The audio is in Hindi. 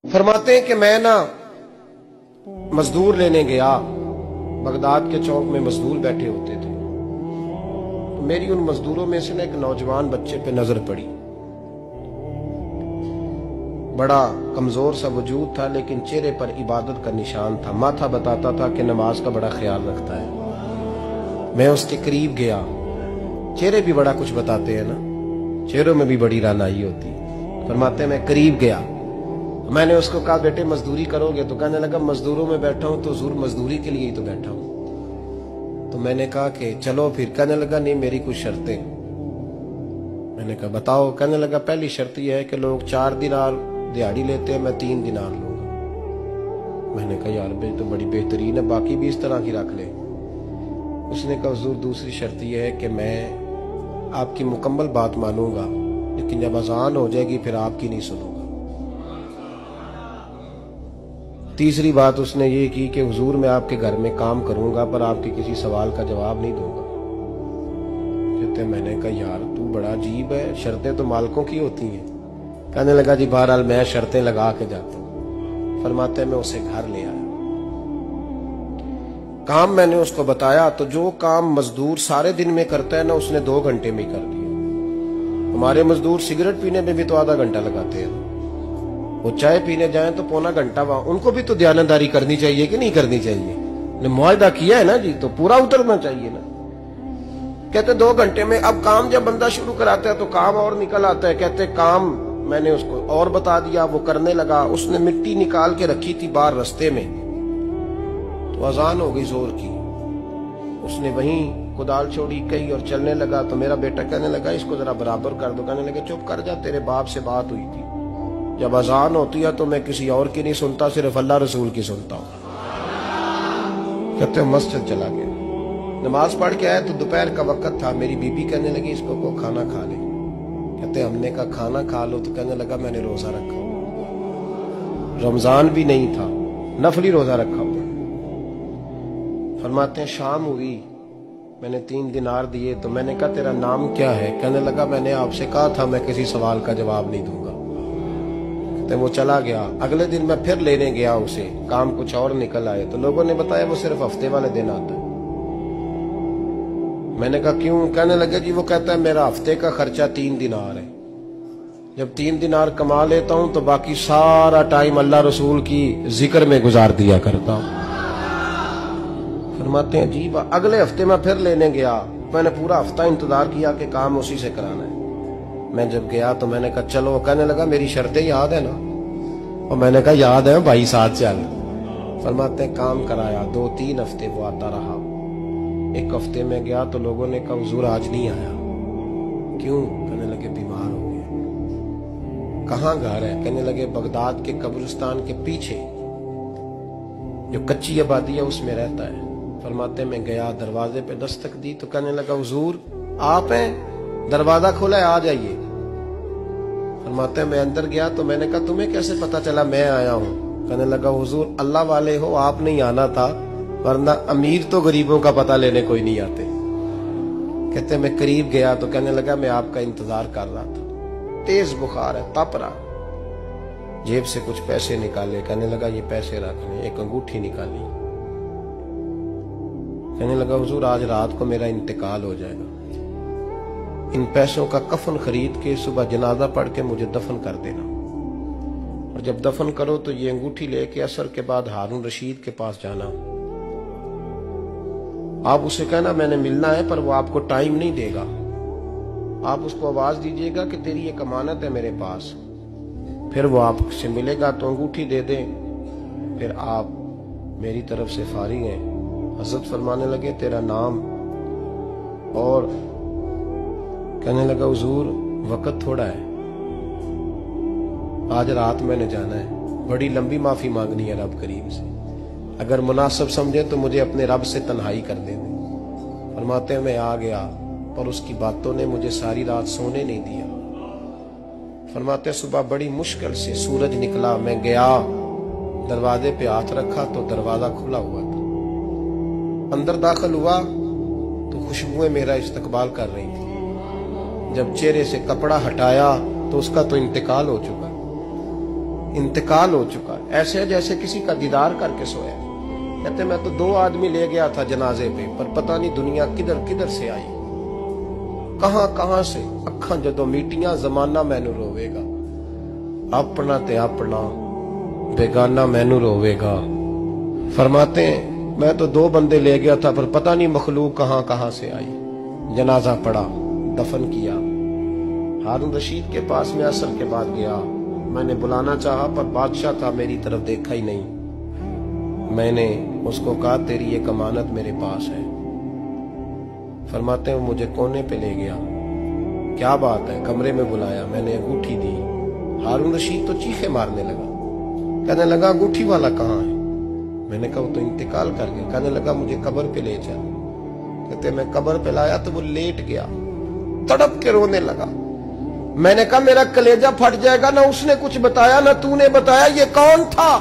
फरमाते हैं कि मैं ना मजदूर लेने गया, बगदाद के चौक में मजदूर बैठे होते थे, तो मेरी उन मजदूरों में से ना एक नौजवान बच्चे पे नजर पड़ी। बड़ा कमजोर सा वजूद था, लेकिन चेहरे पर इबादत का निशान था। माथा बताता था कि नमाज का बड़ा ख्याल रखता है। मैं उसके करीब गया। चेहरे भी बड़ा कुछ बताते हैं ना, चेहरों में भी बड़ी रानाई होती है। फरमाते हैं मैं करीब गया, मैंने उसको कहा बेटे मजदूरी करोगे? तो कहने लगा मजदूरों में बैठा हूं तो जरूर मजदूरी के लिए ही तो बैठा हूं। तो मैंने कहा कि चलो फिर। कहने लगा नहीं, मेरी कुछ शर्तें। मैंने कहा बताओ? कहने लगा पहली शर्त यह है कि लोग 4 दिनार दिहाड़ी लेते हैं, मैं 3 दिनार लूंगा। मैंने कहा यार बे तो बड़ी बेहतरीन है, बाकी भी इस तरह की रख ले। उसने कहा हुजूर दूसरी शर्त यह है कि मैं आपकी मुकम्मल बात मानूंगा, लेकिन जब अजान हो जाएगी फिर आपकी नहीं सुनूंगा। तीसरी बात उसने ये की कि हुजूर मैं आपके घर में काम करूंगा पर आपके किसी सवाल का जवाब नहीं दूंगा। कहते मैंने कहा यार तू बड़ा अजीब है, शर्तें तो मालिकों की होती हैं। कहने लगा जी बहरहाल मैं शर्तें लगा के जाता हूं। फरमाते मैं उसे घर ले आया, काम मैंने उसको बताया, तो जो काम मजदूर सारे दिन में करता है ना उसने 2 घंटे में ही कर दिया। हमारे मजदूर सिगरेट पीने में भी तो आधा घंटा लगाते हैं, वो चाय पीने जाएं तो पौना घंटा वहां। उनको भी तो ध्यानदारी करनी चाहिए कि नहीं करनी चाहिए? ने मुआहदा किया है ना जी, तो पूरा उतरना चाहिए ना। कहते 2 घंटे में। अब काम जब बंदा शुरू कराता है तो काम और निकल आता है। कहते काम मैंने उसको और बता दिया, वो करने लगा। उसने मिट्टी निकाल के रखी थी बाहर रास्ते में, तो अजान हो गई जोर की। उसने वहीं कुदाल छोड़ी कही और चलने लगा। तो मेरा बेटा कहने लगा इसको जरा बराबर कर दो। कहने लगे चुप कर जा, तेरे बाप से बात हुई थी, जब अजान होती है तो मैं किसी और की नहीं सुनता, सिर्फ अल्लाह रसूल की सुनता हूं। कहते मस्जिद चला गया, नमाज पढ़ के आया तो दोपहर का वक्त था। मेरी बीबी कहने लगी इसको को खाना खा ले। कहते हमने कहा खाना खा लो, तो कहने लगा मैंने रोजा रखा, रमजान भी नहीं था, नफली रोजा रखा हुआ। फरमाते हैं शाम हुई, मैंने 3 दिनार दिए। तो मैंने कहा तेरा नाम क्या है? कहने लगा मैंने आपसे कहा था मैं किसी सवाल का जवाब नहीं दूंगा। तो वो चला गया। अगले दिन मैं फिर लेने गया उसे, काम कुछ और निकल आए। तो लोगों ने बताया वो सिर्फ हफ्ते वाले दिन आता है। मैंने कहा क्यों? कहने लगे जी वो कहता है मेरा हफ्ते का खर्चा 3 दिनार है, जब 3 दिनार कमा लेता हूं तो बाकी सारा टाइम अल्लाह रसूल की जिक्र में गुजार दिया करता हूं। फरमाते हैं जी अगले हफ्ते मैं फिर लेने गया। मैंने पूरा हफ्ता इंतजार किया कि काम उसी से कराना है। मैं जब गया तो मैंने कहा चलो। कहने लगा मेरी शर्तें याद है ना? और मैंने कहा याद है भाई साथ चल। फरमाते हैं काम कराया। 2-3 हफ्ते वो आता रहा। 1 हफ्ते में गया तो लोगों ने कहा हुजूर आज नहीं आया। क्यों? कहने लगे बीमार हो गए। कहाँ घर है? कहने लगे बगदाद के कब्रिस्तान के पीछे जो कच्ची आबादी है उसमें रहता है। फरमाते मैं गया, दरवाजे पे दस्तक दी तो कहने लगा हुजूर आप हैं? दरवाजा खोला है, आ जाइए। फरमाते मैं अंदर गया तो मैंने कहा तुम्हें कैसे पता चला मैं आया हूं? कहने लगा हुजूर अल्लाह वाले हो, आप नहीं आना था, वरना अमीर तो गरीबों का पता लेने कोई नहीं आते। कहते मैं करीब गया तो कहने लगा मैं आपका इंतजार कर रहा था, तेज बुखार है, तप रहा। जेब से कुछ पैसे निकाले। कहने लगा ये पैसे रखने। एक अंगूठी निकाली। कहने लगा हुजूर आज रात को मेरा इंतकाल हो जाएगा, इन पैसों का कफन खरीद के सुबह जनाजा पढ़ के मुझे दफन कर देना, और जब दफन करो तो ये अंगूठी लेके असर के बाद हारून रशीद के पास जाना। आप उसे कहना मैंने मिलना है, पर वो आपको टाइम नहीं देगा। आप उसको आवाज दीजिएगा कि तेरी एक अमानत है मेरे पास। फिर वो आपसे मिलेगा तो अंगूठी दे दे, फिर आप मेरी तरफ से फारिग हैं। हजरत फरमाने लगे तेरा नाम? और कहने लगा हुजूर वक्त थोड़ा है, आज रात मैंने जाना है, बड़ी लंबी माफी मांगनी है रब करीम से, अगर मुनासिब समझे तो मुझे अपने रब से तन्हाई कर दे। फरमाते हैं मैं आ गया, पर उसकी बातों ने मुझे सारी रात सोने नहीं दिया। फरमाते सुबह बड़ी मुश्किल से सूरज निकला, मैं गया, दरवाजे पे हाथ रखा तो दरवाजा खुला हुआ था। अंदर दाखिल हुआ तो खुशबुएं मेरा इस्तकबाल कर रही थी। जब चेहरे से कपड़ा हटाया तो उसका तो इंतकाल हो चुका। इंतकाल हो चुका है, ऐसे जैसे किसी का दीदार करके सोया। कहते मैं तो 2 आदमी ले गया था जनाजे पे, पर पता नहीं दुनिया किधर किधर से आई, कहां कहां से। अखां जदों मीटियां जमाना मैनू रोवेगा, अपना ते अपना बेगाना मैनू रोवेगा। फरमाते हैं मैं तो 2 बंदे ले गया था, पर पता नहीं मखलूक कहां कहां से आई। जनाजा पड़ा, दफन किया। हारून रशीद के पास में असर के बाद गया, मैंने बुलाना चाहा पर बादशाह था, मेरी तरफ देखा ही नहीं। मैंने उसको कहा तेरी एक अमानत मेरे पास है। फरमाते हैं मुझे कोने पे ले गया, क्या बात है, कमरे में बुलाया, मैंने अंगूठी दी। हारून रशीद तो चीखे मारने लगा, कहने लगा अंगूठी वाला कहाँ है? मैंने कहा वो तो इंतकाल कर गया। कहने लगा मुझे कब्र पे ले चल। कहते मैं कब्र पे लाया तो वो लेट गया, तड़प के रोने लगा। मैंने कहा मेरा कलेजा फट जाएगा, ना उसने कुछ बताया ना तूने बताया, ये कौन था?